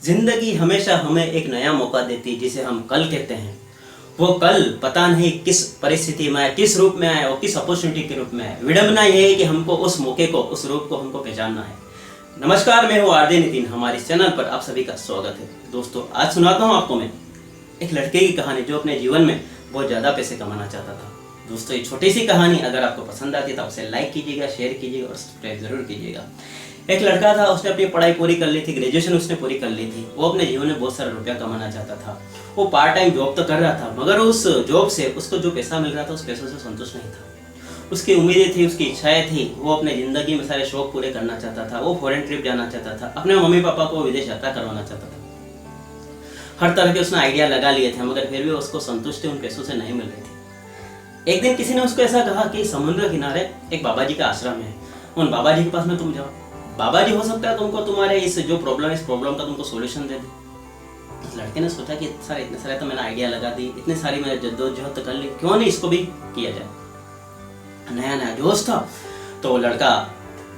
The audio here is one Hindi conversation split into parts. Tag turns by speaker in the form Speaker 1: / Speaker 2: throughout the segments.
Speaker 1: जिंदगी हमेशा हमें एक नया मौका देती है जिसे हम कल कहते हैं। वो कल पता नहीं किस परिस्थिति में आए, किस रूप में आए और किस अपॉर्चुनिटी के रूप में आए। विडंबना यह है कि हमको उस मौके को, उस रूप को हमको पहचानना है। नमस्कार, मैं हूँ आरजे नितिन। हमारे इस चैनल पर आप सभी का स्वागत है। दोस्तों, आज सुनाता हूँ आपको मैं एक लड़के की कहानी जो अपने जीवन में बहुत ज़्यादा पैसे कमाना चाहता था। दोस्तों, ये छोटी सी कहानी अगर आपको पसंद आती है तो उसे लाइक कीजिएगा, शेयर कीजिएगा और सब्सक्राइब जरूर कीजिएगा। एक लड़का था, उसने अपनी पढ़ाई पूरी कर ली थी, ग्रेजुएशन उसने पूरी कर ली थी। वो अपने जीवन में बहुत सारा रुपया कमाना चाहता था। वो पार्ट टाइम जॉब तो कर रहा था, मगर उस जॉब से उसको जो पैसा मिल रहा था उस पैसों से संतुष्ट नहीं था। उसकी उम्मीदें थी, उसकी इच्छाएं थी। वो अपने जिंदगी में सारे शौक पूरे करना चाहता था। वो फॉरेन ट्रिप जाना चाहता था, अपने मम्मी पापा को विदेश यात्रा करवाना चाहता था। हर तरह के उसने आइडिया लगा लिए थे, मगर फिर भी उसको संतुष्टि उन पैसों से नहीं मिल रही थी। एक दिन किसी ने उसको ऐसा कहा कि समुद्र किनारे एक बाबा जी का आश्रम है, उन बाबा जी के पास में तुम जाओ। बाबा जी हो सकता है तुमको तुम्हारे इस प्रॉब्लम का तुमको सॉल्यूशन दे दे। उस लड़के ने सोचा कि इतने सारे तो मैंने आइडिया लगा दी, इतने सारी मैंने जद्दोजहद तो कर ली, क्यों नहीं इसको भी किया जाए। नया नया जोश था, तो वो लड़का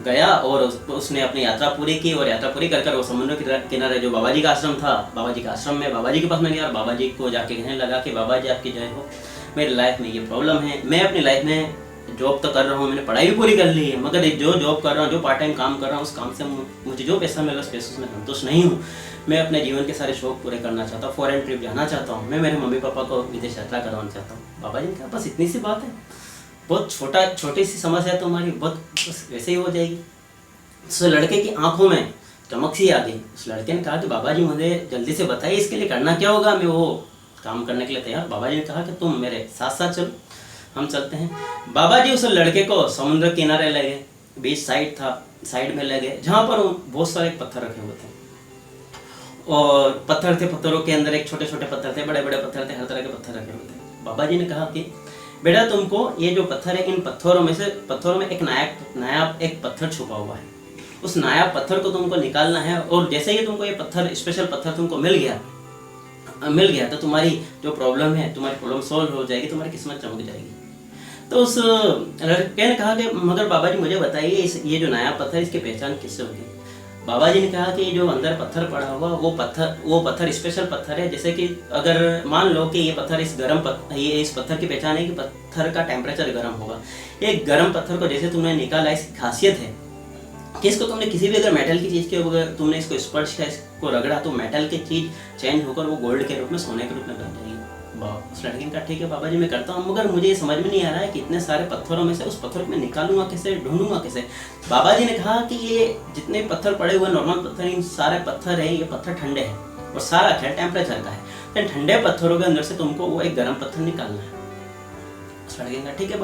Speaker 1: गया और उसने अपनी यात्रा पूरी की। और यात्रा पूरी कर वो समुद्र के किनारे जो बाबा जी का आश्रम था, बाबा जी का आश्रम में बाबा जी के पास में गया और बाबा जी को जाके कहने लगा कि बाबा जी आपकी जय हो, मेरी लाइफ में ये प्रॉब्लम है। मैं अपनी लाइफ में जॉब तो कर रहा हूँ, मैंने पढ़ाई भी पूरी कर ली है, मगर जो जॉब कर रहा हूँ, जो पार्ट टाइम काम कर रहा हूँ, उस काम से मुझे जो पैसा मिला उस पैसे से मैं संतुष्ट नहीं हूँ। मैं अपने जीवन के सारे शौक पूरे करना चाहता हूँ, फॉरेन ट्रिप जाना चाहता हूँ, मैं मेरे मम्मी पापा को विदेश यात्रा करवाना चाहता हूँ। बाबा जी ने कहा बस इतनी सी बात है, बहुत छोटी सी समस्या है तुम्हारी, बहुत बस वैसे ही हो जाएगी। उस लड़के की आंखों में चमक सी आ गई। उस लड़के ने कहा कि बाबा जी मुझे जल्दी से बताइए इसके लिए करना क्या होगा, मैं वो काम करने के लिए तैयार। बाबा जी ने कहा कि तुम मेरे साथ साथ चलो, हम चलते हैं। बाबा जी उस लड़के को समुद्र किनारे ले गए, बीच साइड में ले गए, जहाँ पर बहुत सारे पत्थर रखे हुए थे। और पत्थर थे, पत्थरों के अंदर एक छोटे छोटे पत्थर थे, बड़े बड़े पत्थर थे, हर तरह के पत्थर रखे हुए थे। बाबा जी ने कहा कि बेटा तुमको ये जो पत्थर है, इन पत्थरों में एक नायाब एक पत्थर छुपा हुआ है। उस नायाब पत्थर को तुमको निकालना है, और जैसे ही तुमको ये पत्थर, स्पेशल पत्थर तुमको मिल गया तो तुम्हारी जो प्रॉब्लम है, तुम्हारी प्रॉब्लम सॉल्व हो जाएगी, तुम्हारी किस्मत चमक जाएगी। तो उस लड़के ने कहा कि मगर बाबा जी मुझे बताइए ये जो नायाब पत्थर इसकी पहचान किससे होगी। बाबा जी ने कहा कि जो अंदर पत्थर पड़ा हुआ वो पत्थर स्पेशल पत्थर है। जैसे कि अगर मान लो कि ये पत्थर इस पत्थर की पहचान है कि पत्थर का टेम्परेचर गर्म होगा। एक गर्म पत्थर को जैसे तुमने निकाला, इसकी खासियत है कि इसको तुमने किसी भी अगर मेटल की चीज़ के अगर तुमने इसको स्पर्श किया, इसको रगड़ा, तो मेटल की चीज़ चेंज होकर वो गोल्ड के रूप में, सोने के रूप में बन जाएगी। उस लड़के ने कहा ठीक है बाबा जी मैं करता हूँ, मगर मुझे ये समझ में नहीं आ रहा है कि इतने सारे पत्थरों में से उस पत्थर को मैं निकालूंगा कैसे, ढूंढूंगा कैसे। बाबा जी ने कहा कि ये जितने पत्थर पड़े हुए नॉर्मल पत्थर, इन सारे पत्थर हैं, ये पत्थर ठंडे हैं और सारा टेम्परेचर का है। तो ठंडे पत्थरों के अंदर से तुमको वो एक गर्म पत्थर निकालना है। उस लड़के ने कहा ठीक है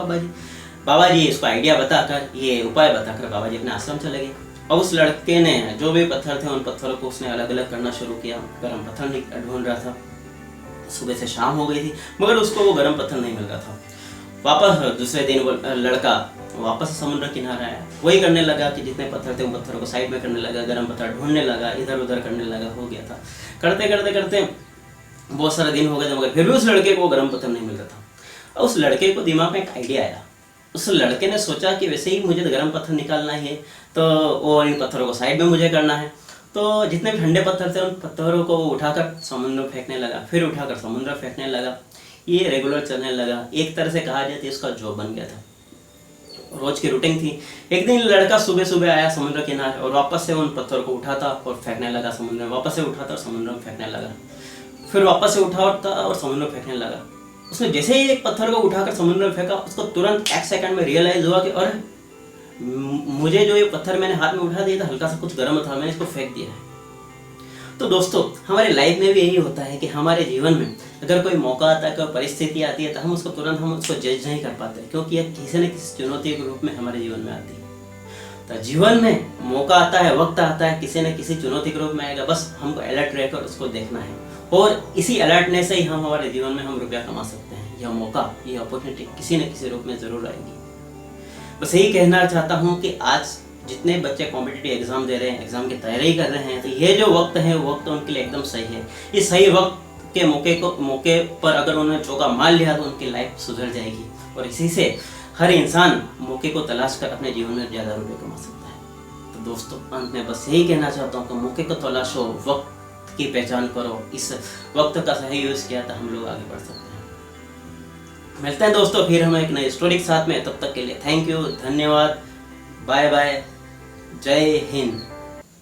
Speaker 1: बाबा जी इसको आइडिया बताकर, ये उपाय बताकर बाबा जी अपने आश्रम चले गए। और उस लड़के ने जो भी पत्थर थे उन पत्थरों को उसने अलग अलग करना शुरू किया। गर्म पत्थर ढूंढ रहा था, सुबह से शाम हो गई थी, मगर उसको वो गर्म पत्थर नहीं मिल रहा था। वापस दूसरे दिन वो लड़का वापस समुद्र किनारे आया, वही करने लगा कि जितने पत्थर थे उन पत्थरों को साइड में करने लगा, गर्म पत्थर ढूंढने लगा, इधर उधर करने लगा। हो गया था, करते करते करते बहुत सारे दिन हो गए थे, मगर फिर भी उस लड़के को गर्म पत्थर नहीं मिल रहा था। और उस लड़के को दिमाग में एक आइडिया आया। उस लड़के ने सोचा कि वैसे ही मुझे गर्म पत्थर निकालना है, तो और इन पत्थरों को साइड में मुझे करना है। तो जितने भी ठंडे पत्थर थे उन पत्थरों को उठाकर समुद्र में फेंकने लगा, फिर उठाकर समुद्र में फेंकने लगा। ये रेगुलर चलने लगा। एक तरह से कहा जाए तो इसका जॉब बन गया था, रोज की रूटीन थी। एक दिन लड़का सुबह सुबह आया समुद्र किनारे और वापस से उन पत्थरों को उठाता और फेंकने लगा समुद्र में, वापस से उठाता और समुद्र में फेंकने लगा, फिर वापस से उठाता और समुद्र में फेंकने लगा। उसने जैसे ही एक पत्थर को उठाकर समुद्र में फेंका, उसको तुरंत एक सेकंड में रियलाइज हुआ कि अरे मुझे जो ये पत्थर मैंने हाथ में उठा दिया था हल्का सा कुछ गर्म था, मैंने इसको फेंक दिया है। तो दोस्तों, हमारे लाइफ में भी यही होता है कि हमारे जीवन में अगर कोई मौका आता है, कोई परिस्थिति आती है, तो हम उसको जज नहीं कर पाते, क्योंकि यह किसी न किसी चुनौती के रूप में हमारे जीवन में आती है। तो जीवन में मौका आता है, वक्त आता है, किसी न किसी चुनौती के रूप में आएगा। बस हमको अलर्ट रहकर उसको देखना है, और इसी अलर्टनेस से ही हम हमारे जीवन में हम रुपया कमा सकते हैं। यह मौका, यह अपॉर्चुनिटी किसी न किसी रूप में जरूर आएगी। बस यही कहना चाहता हूँ कि आज जितने बच्चे कॉम्पिटिटिव एग्जाम दे रहे हैं, एग्जाम की तैयारी कर रहे हैं, तो ये जो वक्त है वो वक्त उनके लिए एकदम सही है। इस सही वक्त के मौके पर अगर उन्होंने चौका मार लिया तो उनकी लाइफ सुधर जाएगी। और इसी से हर इंसान मौके को तलाश कर अपने जीवन में ज़्यादा रुपये कमा सकता है। तो दोस्तों, अंत में बस यही कहना चाहता हूँ कि मौके को तलाशो, वक्त की पहचान करो, इस वक्त का सही यूज़ किया तो हम लोग आगे बढ़ सकते हैं। मिलते हैं दोस्तों फिर हम एक नई स्टोरी के साथ में, तब तक के लिए थैंक यू, धन्यवाद, बाय बाय, जय हिंद।